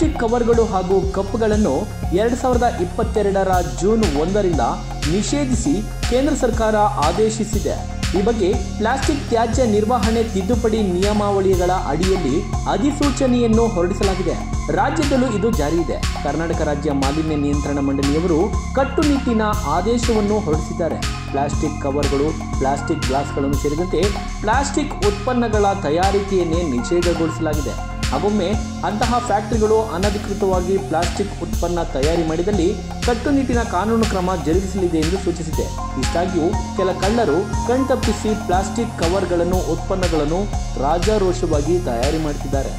Plastic ಕವರ್ಗಳು ಹಾಗೂ ಕಪ್ಗಳನ್ನು 2022ರ June 1ರಿಂದ ನಿಷೇಧಿಸಿ ಕೇಂದ್ರ ಸರ್ಕಾರ ಆದೇಶಿಸಿದೆ. ಈ ಬಗ್ಗೆ ಪ್ಲಾಸ್ಟಿಕ್ ತ್ಯಾಜ್ಯ ನಿರ್ವಹಣೆ ತಿದ್ದುಪಡಿ ನಿಯಮಾವಳಿಗಳ ಅಡಿಯಲ್ಲಿ ಅಧಿಸೂಚನೆಯನ್ನು ಹೊರಡಿಸಲಾಗಿದೆ. ರಾಜ್ಯದಲ್ಲೂ ಇದು ಜಾರಿ ಇದೆ. ಕರ್ನಾಟಕ ರಾಜ್ಯ ಮಾಲಿನ್ಯ ನಿಯಂತ್ರಣ ಮಂಡಳಿಯವರು ಕಟ್ಟುನಿಟ್ಟಿನ ಆದೇಶವನ್ನು ಹೊರಡಿಸಿದ್ದಾರೆ. ಪ್ಲಾಸ್ಟಿಕ್ ಕವರ್ಗಳು, ಪ್ಲಾಸ್ಟಿಕ್ ಗ್ಲಾಸ್ಗಳನ್ನು ಸೇರಿದಂತೆ ಪ್ಲಾಸ್ಟಿಕ್ ಉತ್ಪನ್ನಗಳ ತಯಾರಿಕೆಯನ್ನೇ ನಿಷೇಧಗೊಳಿಸಲಾಗಿದೆ. ಹಾಗೊಮ್ಮೆ ಅಂತಹ ಫ್ಯಾಕ್ಟರಿಗಳು ಅನಧಿಕೃತವಾಗಿ ಪ್ಲಾಸ್ಟಿಕ್ ಉತ್ಪನ್ನ ತಯಾರಿ ಮಾಡಿದಲ್ಲಿ ಕಟ್ಟುನಿಟ್ಟಿನ ಕಾನೂನು ಕ್ರಮ ಜರುಗಿಸಲಿದೆ ಎಂದು ಸೂಚಿಸಿದೆ. ಇಷ್ಟಾಗಿಯೂ ಕೆಲ ಕಳ್ಳರು ಕಣ್ತಪ್ಪಿಸಿ ಪ್ಲಾಸ್ಟಿಕ್ ಕವರ್ಗಳನ್ನು, ಉತ್ಪನ್ನಗಳನ್ನು ರಾಜಾರೋಷವಾಗಿ ತಯಾರಿ ಮಾಡುತ್ತಿದ್ದಾರೆ.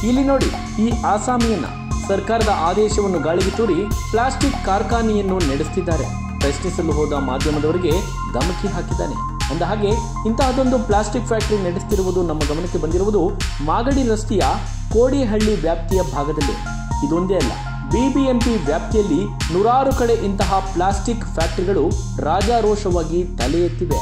ಇಲ್ಲಿ ನೋಡಿ, ಈ ಆಸಾಮಿಯನ್ನ ಸರ್ಕಾರದ ಆದೇಶವನ್ನು ಗಾಳಿಗೆ ತೂರಿ ಪ್ಲಾಸ್ಟಿಕ್ ಕಾರ್ಖಾನೆಯನ್ನು ನಡೆಸುತ್ತಿದ್ದಾರೆ. ಪ್ರಶ್ನಿಸಲು ಹೋದ ಮಾಧ್ಯಮದವರಿಗೆ ಧಮಕಿ ಹಾಕಿದ್ದಾನೆ. ಅಂದಹಾಗೆ ಇಂತಹದೊಂದು ಪ್ಲಾಸ್ಟಿಕ್ ಫ್ಯಾಕ್ಟರಿ ನಡೆಸುತ್ತಿರುವುದು ನಮ್ಮ ಗಮನಕ್ಕೆ ಬಂದಿರುವುದು ಮಾಗಡಿ ರಸ್ತೆಯ ಕೋಡಿಹಳ್ಳಿ ವ್ಯಾಪ್ತಿಯ ಭಾಗದಲ್ಲಿ. ಇದೊಂದೇ ಅಲ್ಲ, ಬಿಬಿಎಂಪಿ ವ್ಯಾಪ್ತಿಯಲ್ಲಿ ನೂರಾರು ಕಡೆ ಇಂತಹ ಪ್ಲಾಸ್ಟಿಕ್ ಫ್ಯಾಕ್ಟರಿಗಳು ರಾಜಾರೋಷವಾಗಿ ತಲೆ ಎತ್ತಿವೆ.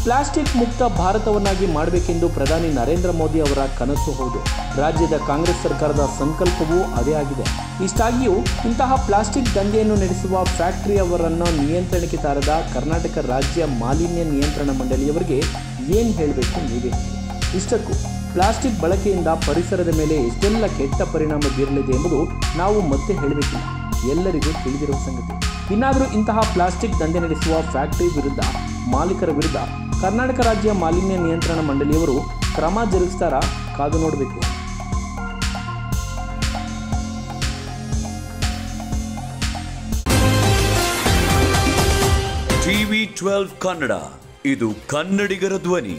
ಪ್ಲಾಸ್ಟಿಕ್ ಮುಕ್ತ ಭಾರತವನ್ನಾಗಿ ಮಾಡಬೇಕೆಂದು ಪ್ರಧಾನಿ ನರೇಂದ್ರ ಮೋದಿ ಅವರ ಕನಸು ಹೌದು. ರಾಜ್ಯದ ಕಾಂಗ್ರೆಸ್ ಸರ್ಕಾರದ ಸಂಕಲ್ಪವೂ ಅದೇ ಆಗಿದೆ. ಇಷ್ಟಾಗಿಯೂ ಇಂತಹ ಪ್ಲಾಸ್ಟಿಕ್ ದಂಧೆಯನ್ನು ನಡೆಸುವ ಫ್ಯಾಕ್ಟರಿಯವರನ್ನು ನಿಯಂತ್ರಣಕ್ಕೆ ತಾರದ ಕರ್ನಾಟಕ ರಾಜ್ಯ ಮಾಲಿನ್ಯ ನಿಯಂತ್ರಣ ಮಂಡಳಿಯವರಿಗೆ ಏನು ಹೇಳಬೇಕು ನೀವೇ ಹೇಳಿ. ಇಷ್ಟಕ್ಕೂ ಪ್ಲಾಸ್ಟಿಕ್ ಬಳಕೆಯಿಂದ ಪರಿಸರದ ಮೇಲೆ ಎಷ್ಟೆಲ್ಲ ಕೆಟ್ಟ ಪರಿಣಾಮ ಬೀರಲಿದೆ ಎಂಬುದು ನಾವು ಮತ್ತೆ ಹೇಳಬೇಕಿಲ್ಲ, ಎಲ್ಲರಿಗೂ ತಿಳಿದಿರುವ ಸಂಗತಿ. ಇನ್ನಾದರೂ ಇಂತಹ ಪ್ಲಾಸ್ಟಿಕ್ ದಂಧೆ ನಡೆಸುವ ಫ್ಯಾಕ್ಟರಿ ವಿರುದ್ಧ, ಮಾಲೀಕರ ವಿರುದ್ಧ ಕರ್ನಾಟಕ ರಾಜ್ಯ ಮಾಲಿನ್ಯ ನಿಯಂತ್ರಣ ಮಂಡಳಿಯವರು ಕ್ರಮ ಜರುಗಿಸ್ತಾರಾ? ಕಾದು ನೋಡಬೇಕು. TV12 ಕನ್ನಡ, ಇದು ಕನ್ನಡಿಗರ ಧ್ವನಿ.